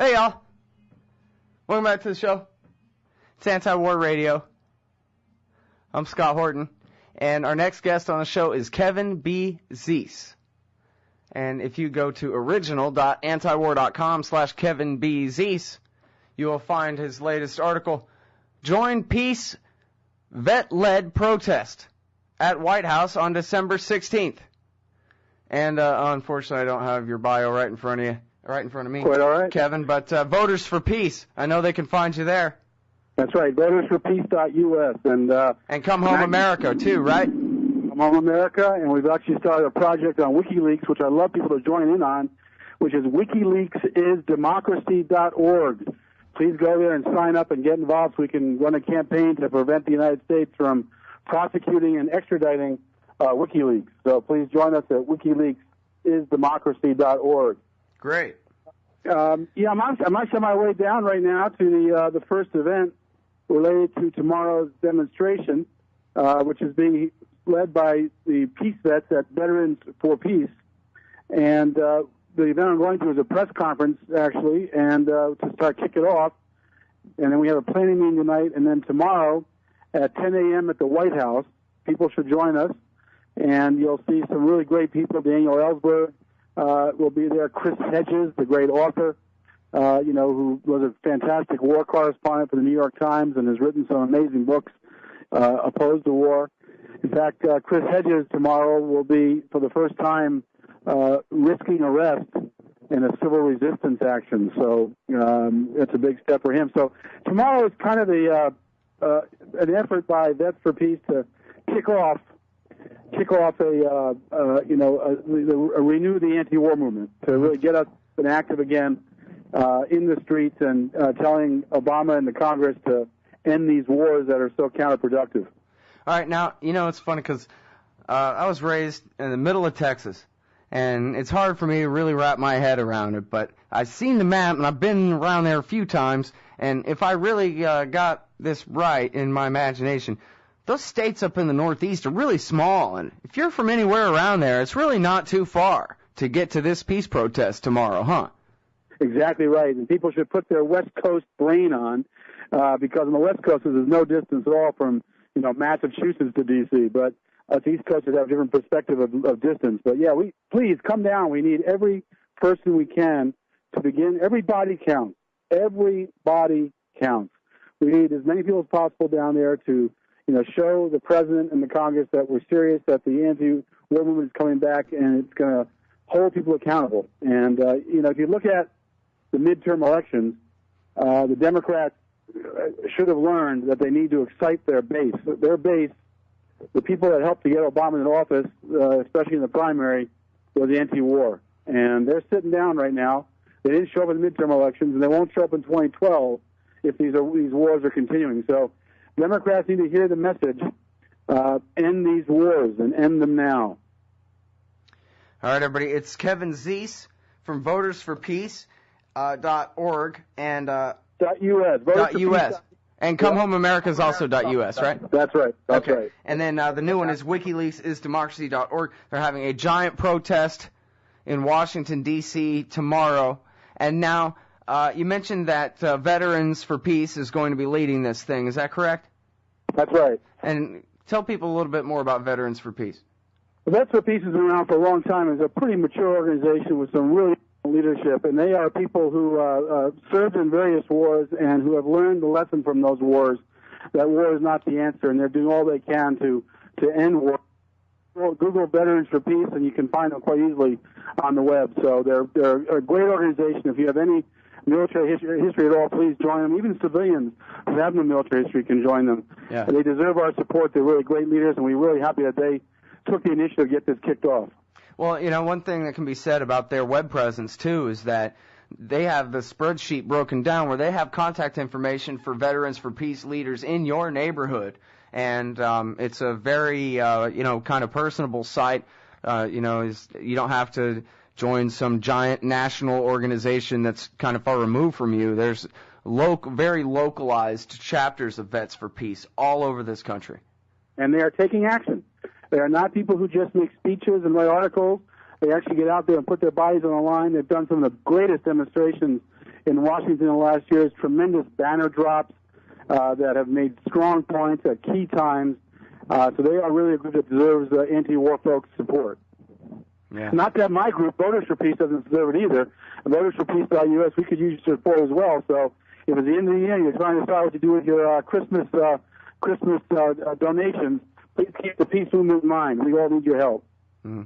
Hey, y'all. Welcome back to the show. It's Anti-War Radio. I'm Scott Horton. And our next guest on the show is Kevin B. Zeese. And if you go to original.antiwar.com/Kevin B. Zeese, you will find his latest article, Join Peace Vet-Led Protest at White House on December 16th. And unfortunately, I don't have your bio right in front of me. Quite all right, Kevin, but Voters for Peace, I know they can find you there. That's right, VotersForPeace.us. And Come Home America, too, right? Come Home America, and we've actually started a project on WikiLeaks, which I'd love people to join in on, which is WikiLeaksIsDemocracy.org. Please go there and sign up and get involved so we can run a campaign to prevent the United States from prosecuting and extraditing WikiLeaks. So please join us at WikiLeaksIsDemocracy.org. Great. I'm actually on my way down right now to the first event related to tomorrow's demonstration, which is being led by the peace vets at Veterans for Peace. And the event I'm going to is a press conference, actually, and to kick it off. And then we have a planning meeting tonight, and then tomorrow at 10 a.m. at the White House. People should join us, and you'll see some really great people. Daniel Ellsberg will be there. Chris Hedges, the great author, who was a fantastic war correspondent for the New York Times and has written some amazing books opposed to war. In fact, Chris Hedges tomorrow will be, for the first time, risking arrest in a civil resistance action. So it's a big step for him. So tomorrow is kind of an effort by Vets for Peace to kick off renew the anti-war movement, to really get us active again in the streets and telling Obama and the Congress to end these wars that are so counterproductive. All right, now, it's funny because I was raised in the middle of Texas, and it's hard for me to really wrap my head around it, but I've seen the map, and I've been around there a few times, and if I really got this right in my imagination, those states up in the Northeast are really small, and if you're from anywhere around there, it's really not too far to get to this peace protest tomorrow, huh? Exactly right, and people should put their West Coast brain on, because on the West Coast there's no distance at all from Massachusetts to D.C., but us East Coasters have a different perspective of distance. But yeah, please come down. We need every person we can to begin. Everybody counts. Everybody counts. We need as many people as possible down there to show the president and the Congress that we're serious, that the anti-war movement is coming back, and it's going to hold people accountable. And, if you look at the midterm elections, the Democrats should have learned that they need to excite their base. Their base, the people that helped to get Obama in office, especially in the primary, was anti-war. And they're sitting down right now. They didn't show up in the midterm elections, and they won't show up in 2012 if these wars are continuing. So Democrats need to hear the message, end these wars and end them now. All right, everybody. It's Kevin Zeese from VotersForPeace.org and .us. And Come Home America is also .us, right? That's right. That's okay. right. And then the new one is WikiLeaksIsDemocracy.org. They're having a giant protest in Washington, D.C. tomorrow. And now you mentioned that Veterans for Peace is going to be leading this thing. Is that correct? That's right. And tell people a little bit more about Veterans for Peace. Well, Vets for Peace has been around for a long time. It's a pretty mature organization with some really leadership, and they are people who served in various wars and who have learned the lesson from those wars, that war is not the answer, and they're doing all they can to end war. Google Veterans for Peace, and you can find them quite easily on the web. So they're a great organization. If you have any military history at all, please join them. Even civilians who have no military history can join them. Yeah. They deserve our support. They're really great leaders, and we're really happy that they took the initiative to get this kicked off. Well, one thing that can be said about their web presence, too, is that they have the spreadsheet broken down where they have contact information for Veterans for Peace leaders in your neighborhood. And it's a very, kind of personable site. You don't have to join some giant national organization that's kind of far removed from you. There's very localized chapters of Vets for Peace all over this country. And they are taking action. They are not people who just make speeches and write articles. They actually get out there and put their bodies on the line. They've done some of the greatest demonstrations in Washington in the last years, tremendous banner drops that have made strong points at key times. So they are really a group that deserves anti-war folks' support. Yeah. Not that my group, Voters for Peace, doesn't deserve it either. VotersForPeace.us, we could use your support as well. So if at the end of the year you're trying to decide what to do with your Christmas donations, please keep the peace movement in mind. We all need your help. Mm-hmm.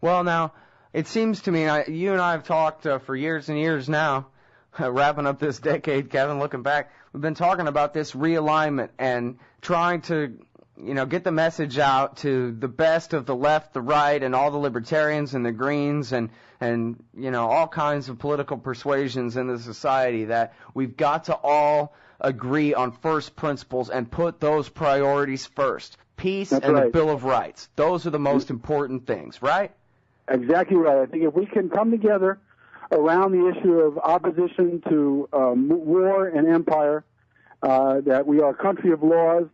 Well, now, it seems to me, you and I have talked for years and years now, wrapping up this decade, Kevin, looking back, we've been talking about this realignment and trying to, get the message out to the best of the left, the right, and all the libertarians and the Greens and all kinds of political persuasions in the society that we've got to all agree on first principles and put those priorities first. Peace That's and right. the Bill of Rights. Those are the most important things, right? Exactly right. I think if we can come together around the issue of opposition to war and empire, that we are a country of laws,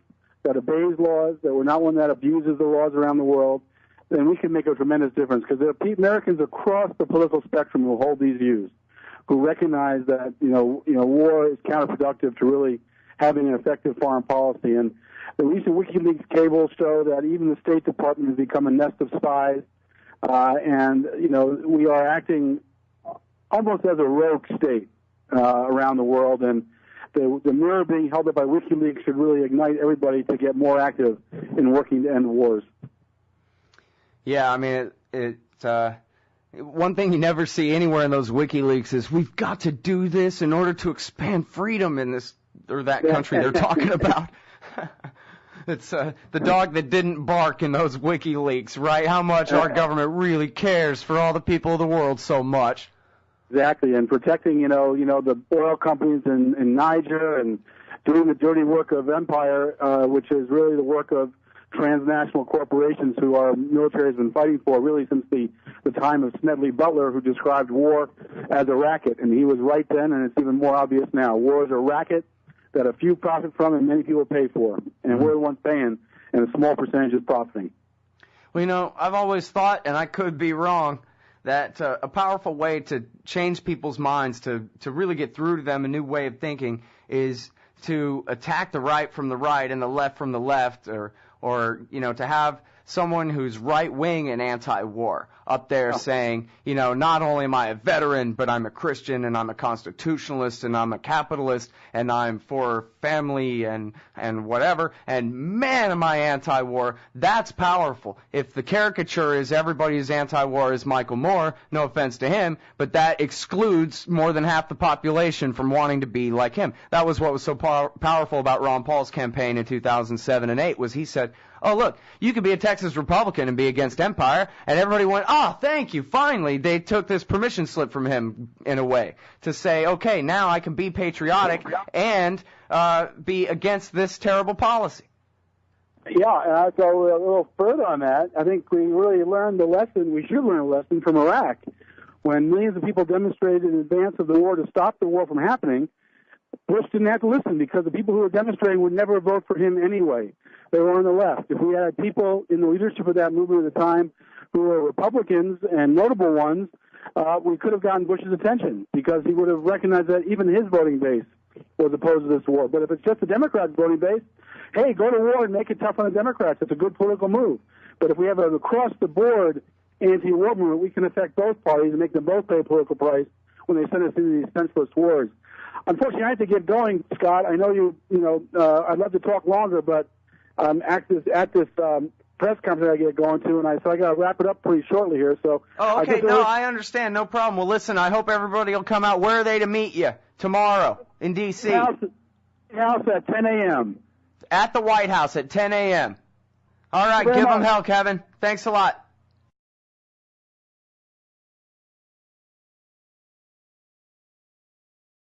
that obeys laws, that we're not one that abuses the laws around the world, then we can make a tremendous difference. Because there are Americans across the political spectrum who hold these views, who recognize that war is counterproductive to really having an effective foreign policy. And the recent WikiLeaks cables show that even the State Department has become a nest of spies, and we are acting almost as a rogue state around the world. And the mirror being held up by WikiLeaks should really ignite everybody to get more active in working to end wars. Yeah, I mean, one thing you never see anywhere in those WikiLeaks is we've got to do this in order to expand freedom in this or that country they're talking about. It's the dog that didn't bark in those WikiLeaks, right? How much our government really cares for all the people of the world so much. Exactly, and protecting, the oil companies in Niger and doing the dirty work of empire, which is really the work of transnational corporations who our military has been fighting for really since the time of Smedley Butler, who described war as a racket. And he was right then, and it's even more obvious now. War is a racket that a few profit from and many people pay for. And we're the ones paying, and a small percentage is profiting. Well, I've always thought, and I could be wrong, that a powerful way to change people's minds, to really get through to them a new way of thinking, is to attack the right from the right and the left from the left, or to have someone who's right-wing and anti-war up there saying, not only am I a veteran, but I'm a Christian and I'm a constitutionalist and I'm a capitalist and I'm for family and whatever, and man, am I anti-war. That's powerful. If the caricature is everybody who's anti-war is Michael Moore, no offense to him, but that excludes more than half the population from wanting to be like him. That was what was so powerful about Ron Paul's campaign in 2007 and 8, was he said, oh, look, you could be a Texas Republican and be against empire, and everybody went, oh, thank you, finally. They took this permission slip from him, in a way, to say, okay, now I can be patriotic and be against this terrible policy. Yeah, and I'll go a little further on that. I think we really learned the lesson, we should learn a lesson from Iraq. When millions of people demonstrated in advance of the war to stop the war from happening, Bush didn't have to listen because the people who were demonstrating would never vote for him anyway. They were on the left. If we had people in the leadership of that movement at the time who were Republicans and notable ones, we could have gotten Bush's attention because he would have recognized that even his voting base was opposed to this war. But if it's just the Democrats' voting base, hey, go to war and make it tough on the Democrats. It's a good political move. But if we have an across-the-board anti-war movement, we can affect both parties and make them both pay a political price when they send us into these senseless wars. Unfortunately, I have to get going, Scott. I know I'd love to talk longer, but at this press conference I get going to, so I got to wrap it up pretty shortly here. So. Oh, okay. I understand. No problem. Well, listen, I hope everybody will come out. Where are they to meet you tomorrow in D.C.? House at 10 a.m. At the White House at 10 a.m. All right. Give them hell, Kevin. Thanks a lot.